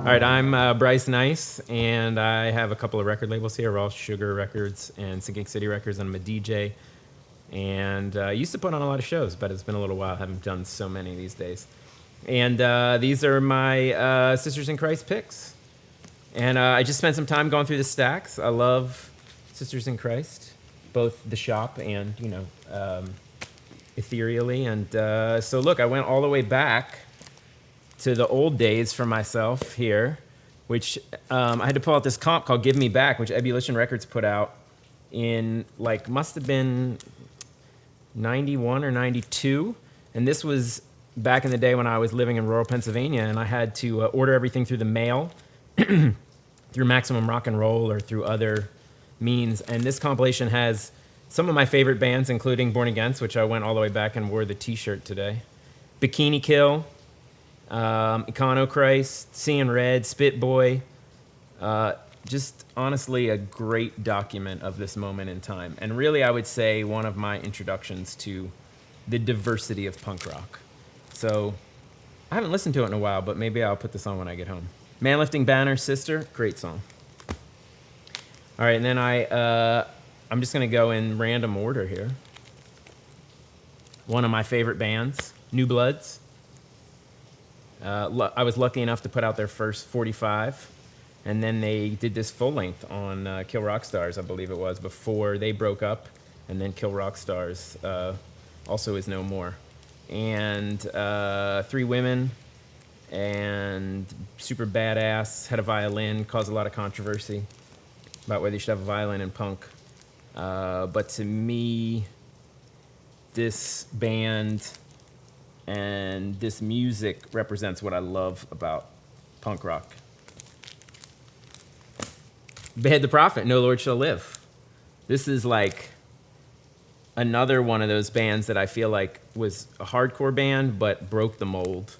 All right, I'm Brice Nice, and I have a couple of record labels here, Raw Sugar Records and Sinking City Records, and I'm a DJ. And I used to put on a lot of shows, but it's been a little while. I haven't done so many these days. And these are my Sisters in Christ picks. And I just spent some time going through the stacks. I love Sisters in Christ, both the shop and, you know, ethereally. And so look, I went all the way back to the old days for myself here, which I had to pull out this comp called Give Me Back, which Ebullition Records put out in, like, must have been 91 or 92. And this was back in the day when I was living in rural Pennsylvania, and I had to order everything through the mail, through Maximum Rock and Roll or through other means. And this compilation has some of my favorite bands, including Born Against, which I went all the way back and wore the t-shirt today, Bikini Kill, Econochrist, Seeing Red, Spit Boy. Just honestly a great document of this moment in time. And really, I would say one of my introductions to the diversity of punk rock. So I haven't listened to it in a while, but maybe I'll put this on when I get home. Man Lifting Banner, Sister, great song. All right, and then I'm just gonna go in random order here. One of my favorite bands, New Bloods. I was lucky enough to put out their first 45, and then they did this full length on Kill Rock Stars, I believe it was, before they broke up, and then Kill Rock Stars also is no more. And 3 women, and super badass, had a violin, caused a lot of controversy about whether you should have a violin in punk. But to me, this band and this music represents what I love about punk rock. Behead the Prophet, No Lord Shall Live. This is like another one of those bands that I feel like was a hardcore band, but broke the mold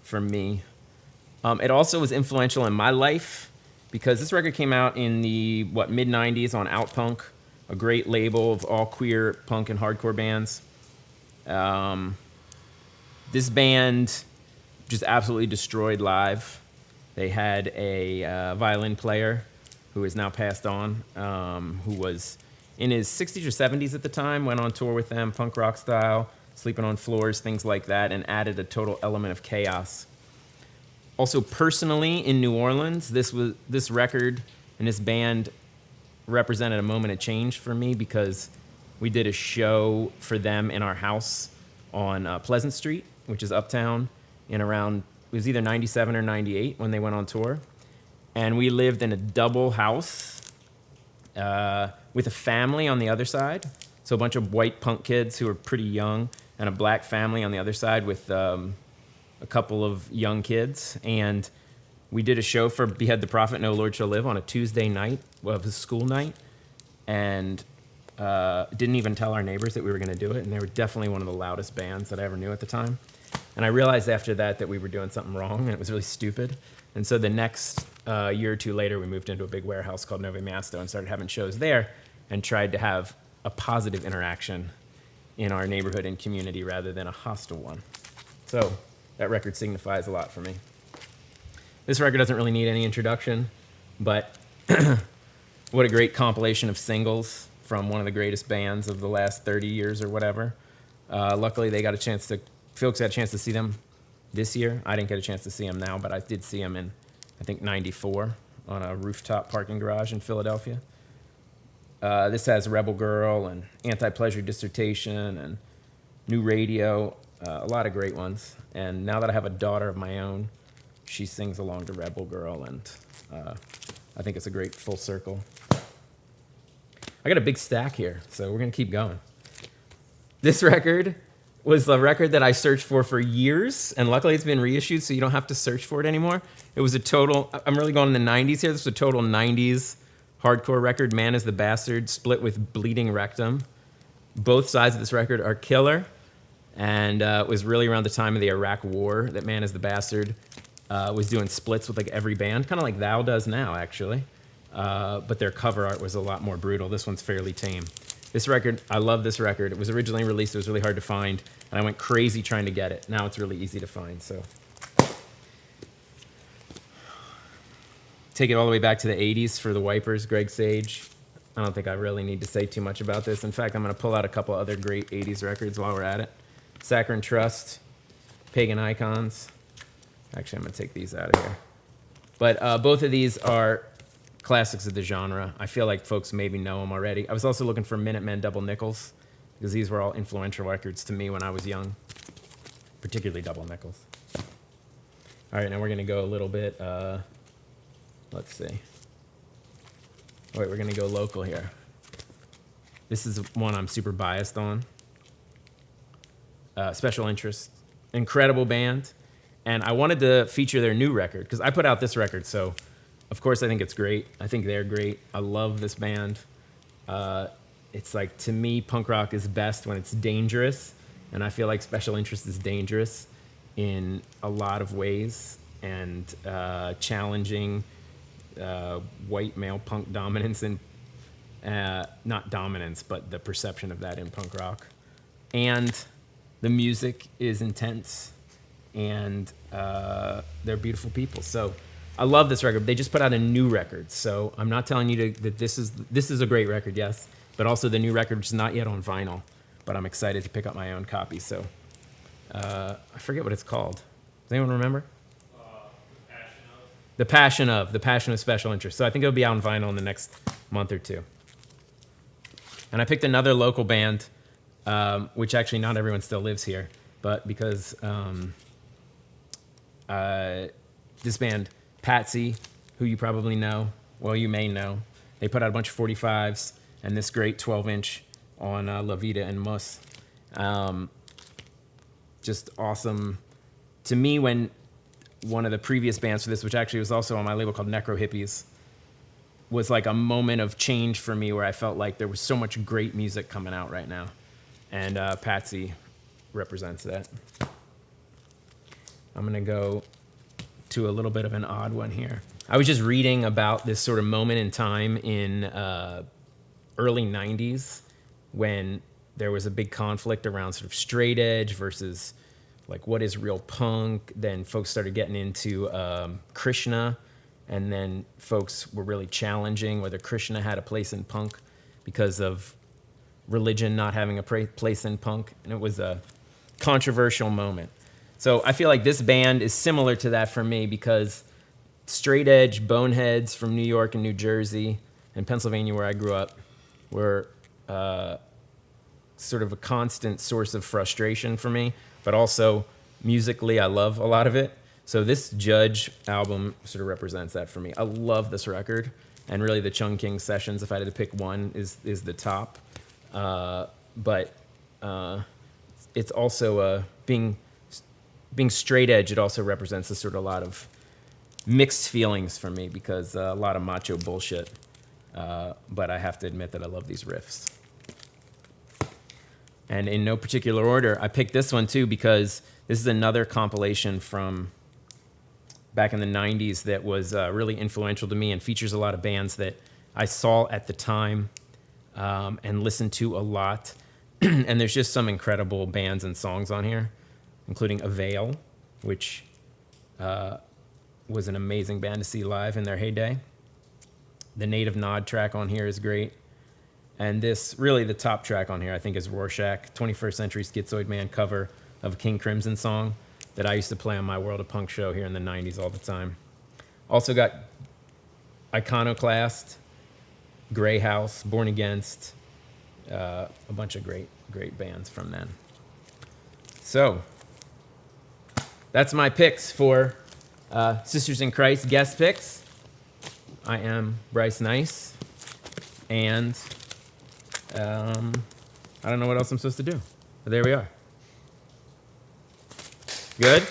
for me. It also was influential in my life because this record came out in the, mid-90s on Outpunk, a great label of all queer punk and hardcore bands. This band just absolutely destroyed live. They had a violin player who is now passed on, who was in his 60s or 70s at the time, went on tour with them, punk rock style, sleeping on floors, things like that, and added a total element of chaos. Also, personally, in New Orleans, this record and this band represented a moment of change for me because we did a show for them in our house on Pleasant Street, which is uptown, in around, it was either 97 or 98 when they went on tour. And we lived in a double house with a family on the other side. So a bunch of white punk kids who were pretty young, and a black family on the other side with a couple of young kids. And we did a show for Behead the Prophet, No Lord Shall Live on a Tuesday night, well, it was a school night. And didn't even tell our neighbors that we were gonna do it. And they were definitely one of the loudest bands that I ever knew at the time. And I realized after that we were doing something wrong, and it was really stupid. And so the next year or two later, we moved into a big warehouse called Nove Mesto and started having shows there and tried to have a positive interaction in our neighborhood and community rather than a hostile one. So that record signifies a lot for me. This record doesn't really need any introduction, but what a great compilation of singles from one of the greatest bands of the last 30 years or whatever. Luckily, folks got a chance to see them this year. I didn't get a chance to see them now, but I did see them in, I think, 94 on a rooftop parking garage in Philadelphia. This has Rebel Girl and Anti-Pleasure Dissertation and New Radio, a lot of great ones. And now that I have a daughter of my own, she sings along to Rebel Girl, and I think it's a great full circle. I got a big stack here, so we're gonna keep going. This record was the record that I searched for years, and luckily it's been reissued, so you don't have to search for it anymore. It was a total, I'm really going in the 90s here, this was a total 90s hardcore record, Man is the Bastard, split with Bleeding Rectum. Both sides of this record are killer, and it was really around the time of the Iraq War that Man is the Bastard was doing splits with like every band, kind of like Thou does now, actually. But their cover art was a lot more brutal. This one's fairly tame. This record, I love this record. It was originally released, it was really hard to find, and I went crazy trying to get it. Now it's really easy to find, so. take it all the way back to the 80s for the Wipers, Greg Sage. I don't think I really need to say too much about this. In fact, I'm going to pull out a couple other great 80s records while we're at it. Saccharine Trust, Pagan Icons. Actually, I'm going to take these out of here. But both of these are classics of the genre. I feel like folks maybe know them already. I was also looking for Minutemen Double Nickels, because these were all influential records to me when I was young, particularly Double Nickels. All right, now we're going to go a little bit, let's see. Wait, we're going to go local here. This is one I'm super biased on. Special Interest. Incredible band. And I wanted to feature their new record, because I put out this record, so of course I think it's great. I think they're great. I love this band. It's like, to me, punk rock is best when it's dangerous, and I feel like Special Interest is dangerous in a lot of ways, and challenging white male punk dominance, and not dominance, but the perception of that in punk rock. And the music is intense, and they're beautiful people. So I love this record. They just put out a new record, so I'm not telling you that this is a great record, yes, but also the new record, which is not yet on vinyl, but I'm excited to pick up my own copy. So I forget what it's called. Does anyone remember? The Passion of Special Interest. So I think it'll be out on vinyl in the next month or two. And I picked another local band, which actually not everyone still lives here, but because this band, PATSY, who you probably know, well, you may know, they put out a bunch of 45s and this great 12-inch on La Vida and Mus. Just awesome. To me, when one of the previous bands for this, which actually was also on my label called Necro Hippies, was like a moment of change for me where I felt like there was so much great music coming out right now. And PATSY represents that. I'm going to go to a little bit of an odd one here. I was just reading about this sort of moment in time in early 90s when there was a big conflict around sort of straight edge versus like what is real punk. Then folks started getting into Krishna, and then folks were really challenging whether Krishna had a place in punk because of religion not having a place in punk, and it was a controversial moment. So I feel like this band is similar to that for me, because straight edge boneheads from New York and New Jersey and Pennsylvania, where I grew up, were sort of a constant source of frustration for me, but also musically I love a lot of it. So this Judge album sort of represents that for me. I love this record, and really the Chung King Sessions, if I had to pick one, is the top. But it's also being straight edge. It also represents a sort of a lot of mixed feelings for me, because a lot of macho bullshit. But I have to admit that I love these riffs. And in no particular order, I picked this one too because this is another compilation from back in the 90s that was really influential to me and features a lot of bands that I saw at the time and listened to a lot. And there's just some incredible bands and songs on here, including Avail, which was an amazing band to see live in their heyday. The Native Nod track on here is great. And this, really the top track on here, I think, is Rorschach, 21st Century Schizoid Man cover of a King Crimson song that I used to play on my World of Punk show here in the 90s all the time. Also got Iconoclast, Grey House, Born Against, a bunch of great bands from then. So that's my picks for Sisters in Christ guest picks. I am Brice Nice, and I don't know what else I'm supposed to do, but there we are. Good?